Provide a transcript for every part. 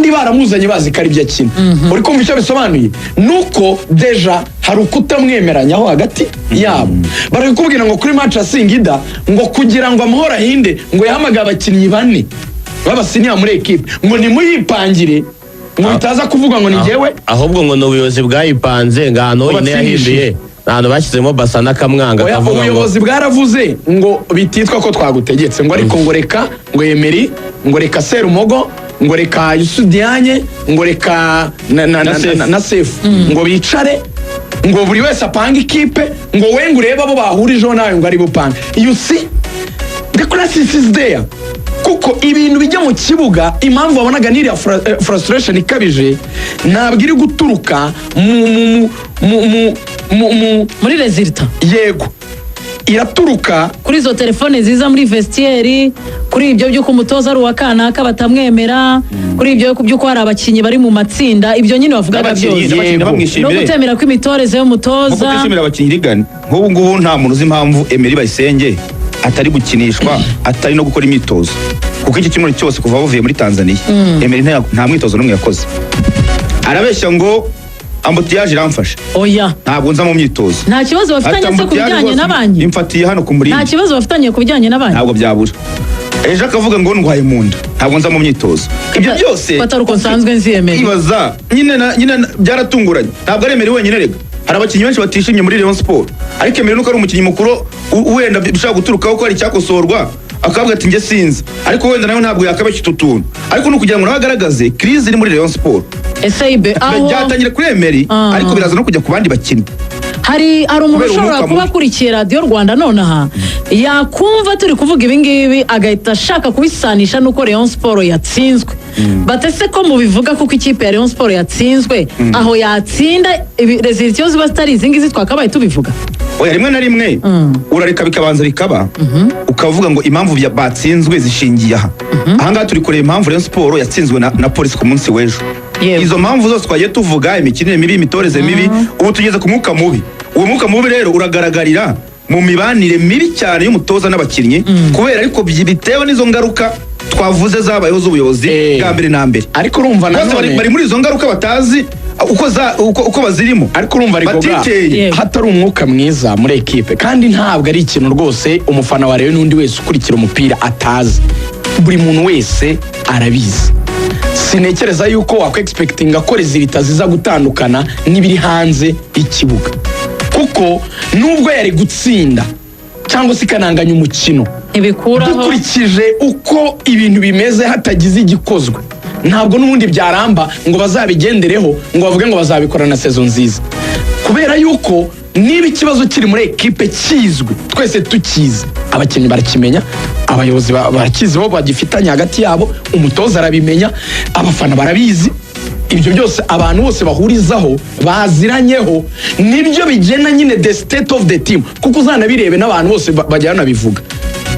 kandi baramuzanye bazi ko ari byo akina uri kumva icyo bisobanuye nuko deja hari ukutamwemeranyaho hagati yabo bari kukubwira ngo kuri match ya Singida ngo kugira ngo amahoro ahinde ngo yahamagaye abakinnyi bane babasiniya muri equipe ngo nimuyipangire ngo bitaza kuvuga ngo ni jewe ahubwo ngo n'ubuyobozi bwayipanze ngano ine yahinduye nano bashyizemo basa n'akamwanga kavuga ngo ubuyobozi bwaravuze ngo bititwa ko twagutegetse ngo ariko ngo reka ngo Emery ngo reka Serumogo ngo reka Yusudianye ngo reka na Sefu ngo bicare ngo buri wese apanga ikipe ngo wenga ureba abo bahurijeho nawe ngo ari bupanga you see the crisis is there kuko ibintu bijya mu kibuga impamvu wabonaga n'iriya frustration ikabije ntabwo iri guturuka muri resulta yego iraturuka kuri izo telefone ziza muri vestiaire kuri ibyo by'uko umutoza ari uwakanaka batamwemera kuri ibyo by'uko hari abakinnyi bari mu matsinda ibyo nyine bavugaga byose no gutemera ko imitoreze y'umutoza no kwishimira abakinnyi Reagan nk'ubu ngubu nta muntu uzi impamvu Emery Bayisenge atari gukinishwa atari no gukora imyitozo kuko iki kimwe cyose kuva bavuye muri Tanzania Emery nta mwitozo n'umwe yakoze arabeshya ngo ambutiyaje iramfasha oya ntabwo nza mu myitozo nta kibazo bafitanye se kubijyanye n'abanyi imfatiye hano ku muri nta kibazo bafitanye kubijyanye n'abanyi ntabwo byabura ejo akavuga ngo ndwaye mu nda ntabwo nza mu myitozo ibyo byose bataruko nsanzwe nziyemera ibaza nyine byaratunguranye ntabwo ari Emery wenyine rega hari abakinnyi benshi batishimye muri Rayon Sport ariko Emery nuko ari umukinnyi mukuru wenda bishaka guturukaho ko hari cyakosorwa akavuga ati nge sinzi ariko wenda nayo ntabwo yakabeshya utuntu ariko nukugira ngo nabagaragaze crise iri muri Rayon Sport esebe aho byatangira kuri Emery ariko biraza no kujya ku bandi bakinnyi hari umuntu ushobora kuba akurikiye Radio Rwanda nonaha yakumva turi kuvuga ibingibi agahita ashaka kubisanisha nuko Rayon Sport yatsinzwe batese ko mubivuga kuko ikipe ya Rayon Sport yatsinzwe aho yatsinda results ziba zitari izingizi twakabaye tubivuga oya rimwe na rimwe urareka bikabanza bikaba ukavuga ngo impamvu batsinzwe zishingiye aha ngaha turi kureba impamvu Rayon Sport yatsinzwe na polisi ku munsi w'ejo izo mpamvu zose twagiye tuvuga imikinire mibi imitoreze mibi ubu tugeze ku mwuka mubi uwo mwuka mubi rero uragaragarira mu mibanire mibi cyane y'umutoza n'abakinnyi kubera ariko bitewe n'izo ngaruka twavuze zabayeho z'ubuyobozi bwa mbere na mbere ariko urumva nanone bari muri izo ngaruka batazi uko bazirimo ariko urumva rigoga hatari umwuka mwiza muri ekipe kandi ntabwo ari ikintu rwose umufana wa Rayon n'undi wese ukurikira umupira atazi buri muntu wese arabizi sinekereza yuko wakweexpectinga ko resulta ziza gutandukana n'ibiri hanze ikibuga kuko nubwo yari gutsinda cyangwa se kananganya umukino dukurikije uko ibintu bimeze hatagize igikozwe ntabwo n'ubundi byaramba ngo bazabigendereho ngo bavuge ngo bazabikora na sezo nziza kubera yuko niba ikibazo kiri muri ekipe kizwi twese tukizi abakinnyi barakimenya abayobozi barakizi bo bagifitanye hagati yabo umutoza arabimenya abafana barabizi ibyo byose abantu bose bahurizaho baziranyeho nibyo bigena nyine the state of the team kuko uzanabirebe n'abantu bose bajyana bivuga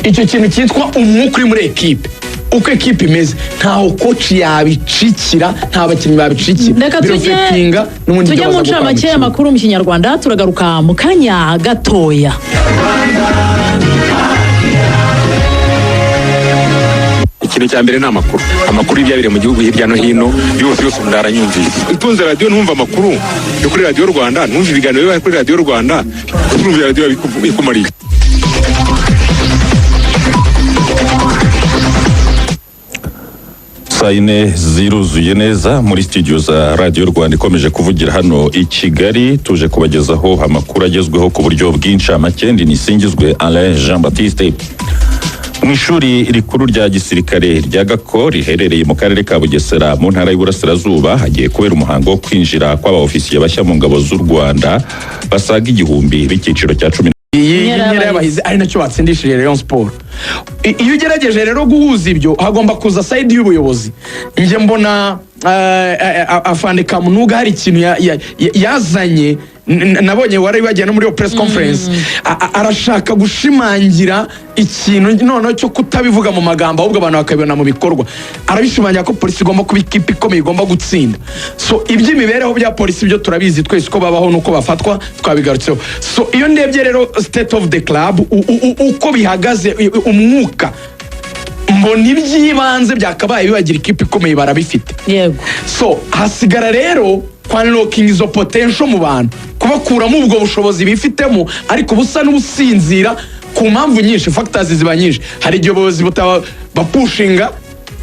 icyo kintu cyitwa umwuka uri muri ekipe uko ekipe imeze ntaho coach yabicikira nta bakinnyi babicikira birofetinga n'ubundi tujya mu ncamake y'amakuru mu Kinyarwanda turagaruka mu kanya gatoya. Ikintu cya mbere ni amakuru y'ibyabire mu gihugu hirya no hino yose ndaranyumvise itunze radio numva amakuru yo kuri Radio Rwanda numva ibiganiro biba kuri Radio Rwanda numva radio bikumariye. saa yine ziruzuye neza muri studio za Radio Rwanda ikomeje kuvugira hano i Kigali tuje kubagezaho amakuru agezweho ku buryo bwinshi amakendi nisingizwe Alain Jean Baptiste. Mu ishuri rikuru rya gisirikare rya Gako riherereye mu karere ka Bugesera mu ntara y'Iburasirazuba hagiye kubera umuhango wo kwinjira kw'abaofisiye bashya mu ngabo z'u Rwanda basaga 1000 b'icyiciro cya 10 Nyera y'abahizi ari nacyo batsindishije Rayon Sport. Iyo ugerageje rero guhuza ibyo hagomba kuza side y'ubuyobozi. Nje mbona afande Kamunuga hari ikintu yazanye nabonye wari wajyana muri press conference arashaka gushimangira ikintu none cyo kutabivuga mu magambo ahubwo abantu bakabibona mu bikorwa arabishimangira ko polisi igomba kuba ikipe ikomeye igomba gutsinda so iby'imibereho bya polisi byo turabizi twese uko babaho nuko bafatwa twabigarutseho so iyo ndebye rero state of the club uko bihagaze umwuka mbona iby'ibanze byakabaye bibagira ikipe ikomeye barabifite. Yego. So hasigara rero kwanloking izo potential mu bantu, kubakuramo ubwo bushobozi bifitemo ariko busa n'ubusinzira ku mpamvu nyinshi, factors ziba nyinshi. Hari igihe ubuyobozi bapushinga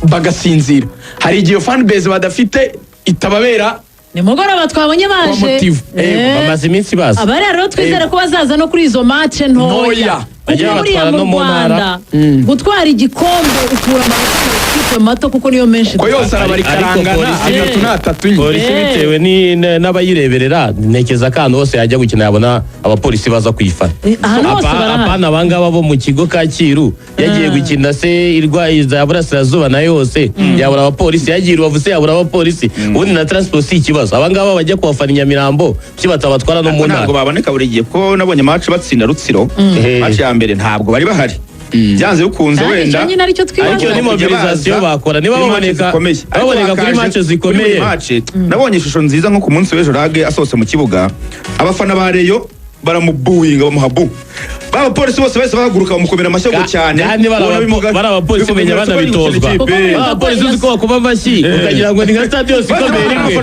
bagasinzira, hari igihe fan base badafite itababera. Nimugoroba twabonye baje bamaze iminsi baza. Aba rero twizere ko bazaza no kuri izo match ntoya. Buriya mu Rwanda gutwara igikombe ukura amakipe mato kuko niyo menshi. Ko yose arabarikarangana atatu n'atatu. Polisi bitewe n'abayireberera ntekeza kandi hose yajya gukina yabona abapolisi baza kuyifata. Apana abangaba bo mu kigo Kacyiru yagiye gukina se irwaye za Burasirazuba na yose yabura abapolisi, yagiye Rubavu se yabura abapolisi. Ubundi na transport si ikibazo, abangaba bajya kubafana Nyamirambo kibatabatwara no mu ntara. Ntabwo baboneka buri gihe ko nabonye match batsinda Rutsiro match ya mbere ntabwo bari bahari. Byanze bikunze wenda ariko ni mobilisation bakora niba baboneka kuri match zikomeye. Nabonye ishusho nziza nko ku munsi w'ejo Rage asose mu kibuga, abafana ba Rayon baramubuinga bamuhabu, baba polisi bose bahaguruka bamukomera amashyi ngo cyane. Kandi baraba polisi benya banabitozwa, baba polisi uziko bakuba amashyi ukagira ngo ni nka stade yose ikomeye rimwe,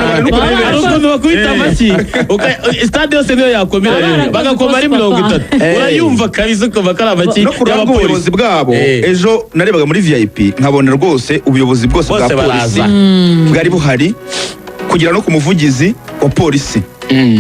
ariko bakubita amashyi stade yose niyo yakomera bagakoma ari 30. Urayumva kabisa ko bakara amashyi y'abapolisi bwabo. Ejo narebaga muri VIP nkabona rwose ubuyobozi bwose bwa polisi bwari buhari kugira no ku muvugizi wa polisi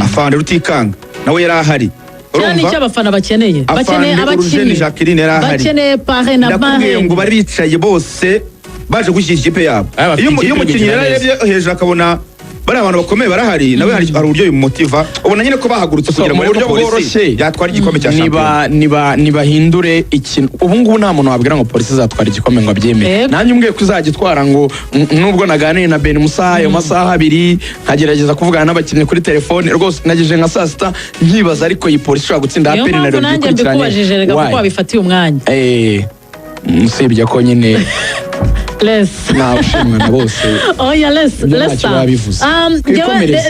afande Rutikanga nawe yari ahari. Cyane icyo abafana bakeneye abakinnyi bakeneye pare na bare ngo bari bicaye bose baje gushyira ikipe yabo. Iyo umukinnyi yarebye hejuru akabona bari abantu bakomeye barahari, nawe hari uburyo bimumotiva, ubona nyine ko bahagurutse kugira ngo buryo bworoshye yatwara igikombe cya shampiyona. Nibahindure ikintu. Ubu ngubu nta muntu wabwira ngo polisi izatwara igikombe ngo abyemere. Nanjye umbwiye ko izagitwara ngo nubwo naganiye na Ben Musa ayo masaha abiri nkagerageza kuvugana n'abakinnyi kuri telefone rwose nageje nka saa sita nkibaza, ariko iyi polisi ishobora gutsinda APR na Rayon bikurikiranye kuko wabifatiye umwanya. Musibye ko nyine nta ushimwe na bose. Oya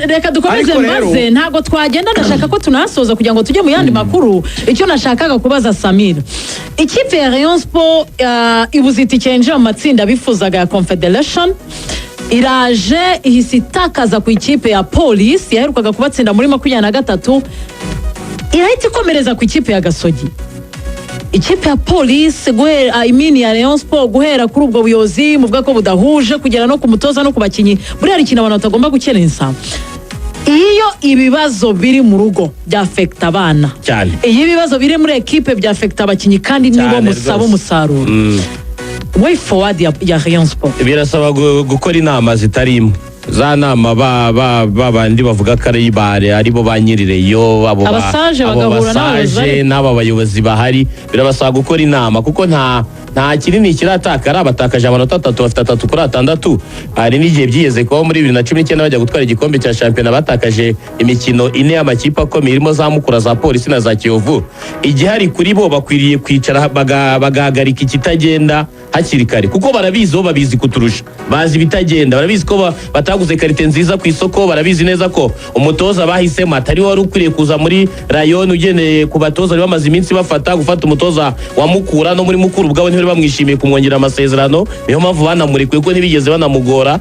reka dukomeze mbaze, ntabwo twagenda. Ndashaka ko tunasoza kugira ngo tujye mu yandi makuru. Icyo nashakaga kubaza Samira, ikipe ya Rayon Sport ibuze itike yinjira mu matsinda bifuzaga ya Confederation, iraje ihise itakaza ku ikipe ya Police yaherukaga kubatsinda muri 23, irahita ikomereza ku ikipe ya Gasogi. Ikipe ya Police guhera ya Rayon Sport guhera kuri ubwo buyobozi muvuga ko budahuje kugera no kumutoza no kubakinyi, buriya ikintu abantu batagomba gukerensa. Iyo ibibazo biri mu rugo byafekta abana cyane, iyo ibibazo biri muri ekipe byafekta abakinyi kandi nibo musaba umusaruro. Way forward ya Rayon Sport birasaba gukora inama zitarimo za nama bandi bavuga ko ari bare aribo banyirireyo abo basaje n'aba bayobozi bahari, birabasaba gukora inama kuko nta kinini kiratakara. Abatakaje amanota 3 bafite 3 kuri 6. Hari n'igihe byigeze kuba muri 2019 bajya gutwara igikombe cya shampiyona batakaje imikino 4 y'amakipe akomeye irimo za Mukura, za Polisi na za Kiyovu. Igihari kuri bo bakwiriye kwicara bagahagarika ikitagenda hakiri kare kuko barabizi babizi kuturusha, bazi bitagenda, barabizi ko bataguze karite nziza ku isoko, barabizi neza ko umutoza bahisemo atari wari ukwiriye kuza muri Rayon ugeneye ku batoza bamaze iminsi gufata umutoza wa Mukura no muri Mukura ubwabo ntibari bamwishimiye kumwongera amasezerano, niyo mpamvu banamurekuye ko ntibigeze banamugora.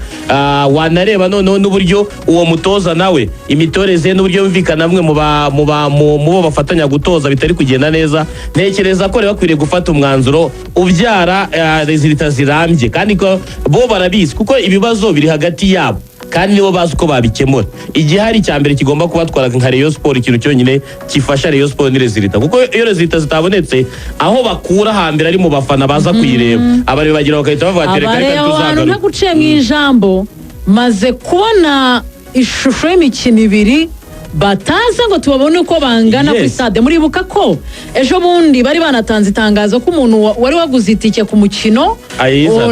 Wanareba noneho n'uburyo uwo mutoza nawe imitoreze n'uburyo bumvikana namwe mu bo bafatanya gutoza bitari kugenda neza. Ntekereza ko rero bakwiriye gufata umwanzuro ubyara resultat zirambye kandi ko bo barabizi kuko ibibazo biri hagati yabo kandi nibo bazi uko babikemura. Igihari cya mbere kigomba kubatwara nka Rayon Sport, ikintu cyonyine kifasha Rayon Sport ni resultat, kuko iyo resultat zitabonetse aho bakura hambere ari mu bafana baza kuyireba abari bagira bakahita bavuga ati reka tuzagaruka. Naguciye mu ijambo maze kubona ishusho y'imikino ibiri bataza ngo tubabone uko bangana ku stade. Muribuka ko ejo bundi bari banatanze itangazo ko umuntu wari waguze itike ku mukino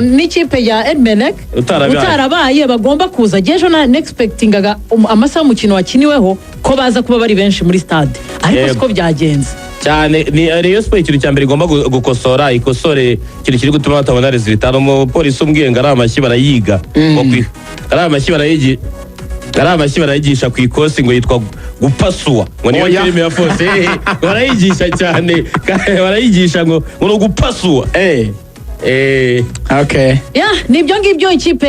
n'ikipe ya Emelec utarabaye bagomba kuza. Ejo na expectingaga amasaha umukino wakiniweho ko baza kuba bari benshi muri stade, ariko siko byagenze cyane. Ni Rayon Sport ikintu cya mbere igomba gukosora, ikosore ikintu kiri gutuma batabona resultat. Umupolisi umbwiye ngo ari amashyi barayiga, ari amashyi barayigisha ku ikosi ngo yitwa gupasua, ngo niyo filime ya Force barayigisha cyane, barayigisha ngo gupasua. Okay. ya nibyo ngibyo ikipe